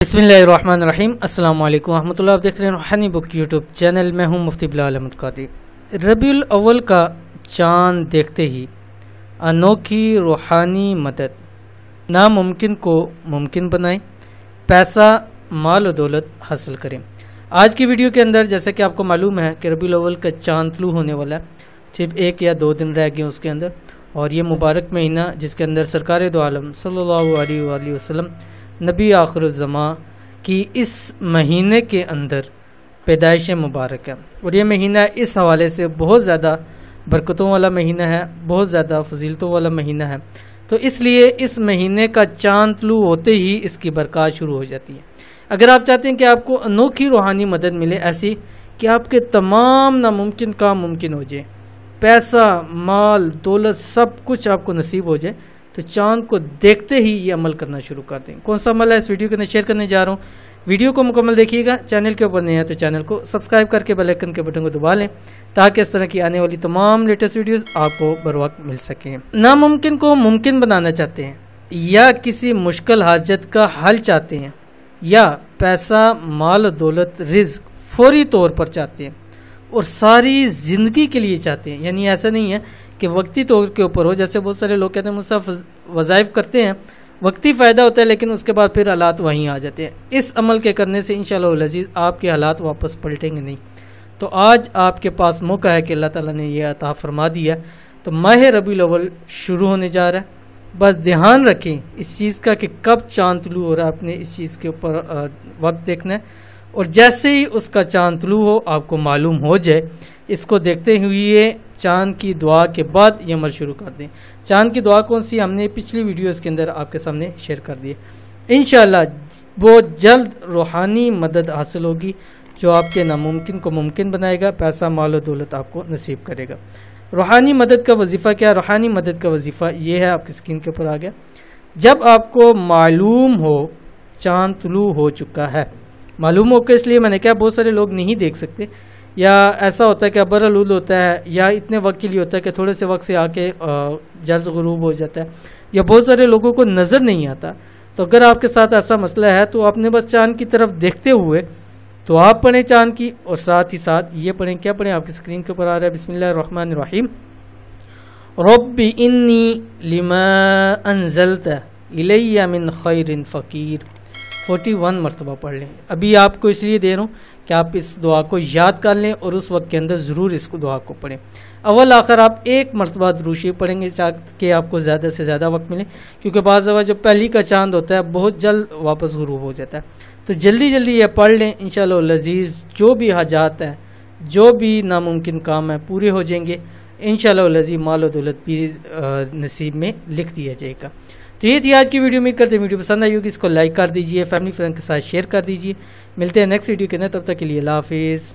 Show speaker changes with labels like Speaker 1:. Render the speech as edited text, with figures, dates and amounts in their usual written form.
Speaker 1: बिस्मिल्लाहिर्रहमानिर्रहीम। अस्सलाम वालेकुम रहमतुल्लाह। आप देख रहे हैं रूहानी बुक यूट्यूब चैनल। मैं हूं मुफ्ती बिलाल अहमद कादी। रबीउल अव्वल का चाँद देखते ही अनोखी रूहानी मदद, नामुमकिन को मुमकिन बनाएं, पैसा माल और दौलत हासिल करें। आज की वीडियो के अंदर जैसे कि आपको मालूम है कि रबीउल अव्वल का चाँद तुलू होने वाला है, सिर्फ 1 या 2 दिन रह गए उसके अंदर। और ये मुबारक महीना जिसके अंदर सरकार दो आलम सल्लल्लाहु अलैहि वसल्लम नबी आखिरुज़्ज़मां की इस महीने के अंदर पैदाइश मुबारक है। और ये महीना इस हवाले से बहुत ज़्यादा बरकतों वाला महीना है, बहुत ज़्यादा फजीलतों वाला महीना है। तो इसलिए इस महीने का चाँद तुलू होते ही इसकी बरकत शुरू हो जाती है। अगर आप चाहते हैं कि आपको अनोखी रूहानी मदद मिले, ऐसी कि आपके तमाम नामुमकिन काम मुमकिन हो जाए, पैसा माल दौलत सब कुछ आपको नसीब हो जाए, तो चाँद को देखते ही ये अमल करना शुरू कर दें। कौन सा अमल है इस वीडियो के अंदर शेयर करने जा रहा हूँ। वीडियो को मुकम्मल देखिएगा। चैनल के ऊपर नहीं है तो चैनल को सब्सक्राइब करके बेल आइकन के बटन को दबा लें, ताकि इस तरह की आने वाली तमाम लेटेस्ट वीडियोस आपको बर वक्त मिल सकें। नामुमकिन को मुमकिन बनाना चाहते हैं, या किसी मुश्किल हाजत का हल चाहते हैं, या पैसा माल दौलत रिज़्क फौरी तौर पर चाहते हैं और सारी ज़िंदगी के लिए चाहते हैं। यानी ऐसा नहीं है कि वक्ती तौर के ऊपर हो, जैसे बहुत सारे लोग कहते हैं मुझसे वज़ाइफ करते हैं, वक्ती फ़ायदा होता है लेकिन उसके बाद फिर हालात वहीं आ जाते हैं। इस अमल के करने से इंशाअल्लाह अज़ीज़ आपके हालात वापस पलटेंगे नहीं। तो आज आपके पास मौका है कि अल्लाह ताला ने यह अता फरमा दिया। तो माह रबीउल अव्वल शुरू होने जा रहा है। बस ध्यान रखें इस चीज़ का कि कब चाँद तुलू हो रहा है, आपने इस चीज़ के ऊपर वक्त देखना है। और जैसे ही उसका चाँद तुलू हो आपको मालूम हो जाए, इसको देखते हुए चाँद की दुआ के बाद ये अमल शुरू कर दें। चाँद की दुआ कौन सी, हमने पिछली वीडियोस के अंदर आपके सामने शेयर कर दी। इंशाअल्लाह बहुत जल्द रूहानी मदद हासिल होगी जो आपके नामुमकिन को मुमकिन बनाएगा, पैसा माल और दौलत आपको नसीब करेगा। रूहानी मदद का वजीफ़ा क्या है? रूहानी मदद का वजीफ़ा ये है, आपकी स्क्रीन के ऊपर आ गया। जब आपको मालूम हो चाँद तुलू हो चुका है, मालूम हो के इसलिए मैंने कहा बहुत सारे लोग नहीं देख सकते, या ऐसा होता है कि अबरलूल होता है, या इतने वक्त के लिए होता है कि थोड़े से वक्त से आके जल्द गुरूब हो जाता है, या बहुत सारे लोगों को नज़र नहीं आता। तो अगर आपके साथ ऐसा मसला है तो आपने बस चाँद की तरफ देखते हुए तो आप पढ़ें चाँद की, और साथ ही साथ ये पढ़ें, क्या पढ़ें, आपकी स्क्रीन के ऊपर आ रहा है बिस्मिल्लाहिर्रहमानिर्रहीम। रब्बी इन्नी लिमा अंज़लता इलैया मिन खैरिन फ़कीर। 41 मरतबा पढ़ लें। अभी आपको इसलिए दे रहा हूँ कि आप इस दुआ को याद कर लें और उस वक्त के अंदर ज़रूर इस दुआ को पढ़ें। अव्वल आखिर आप 1 मरतबा दुरूद शरीफ पढ़ेंगे ताकि आपको ज़्यादा से ज़्यादा वक्त मिले, क्योंकि बाज़ दफ़ा जो पहली का चाँद होता है बहुत जल्द वापस गुरूब हो जाता है। तो जल्दी जल्दी ये पढ़ लें। इंशाअल्लाह अज़ीज़ जो भी हाजात हैं, जो भी नामुमकिन काम है, पूरे हो जाएंगे इंशाअल्लाह अज़ीज़। माल और दौलत भी नसीब में लिख दिया जाएगा। तो ये थी आज की वीडियो। उम्मीद करते हैं वीडियो पसंद आई होगी। इसको लाइक कर दीजिए, फैमिली फ्रेंड के साथ शेयर कर दीजिए। मिलते हैं नेक्स्ट वीडियो के अंदर, तब तक के लिए अल्लाह हाफिज़।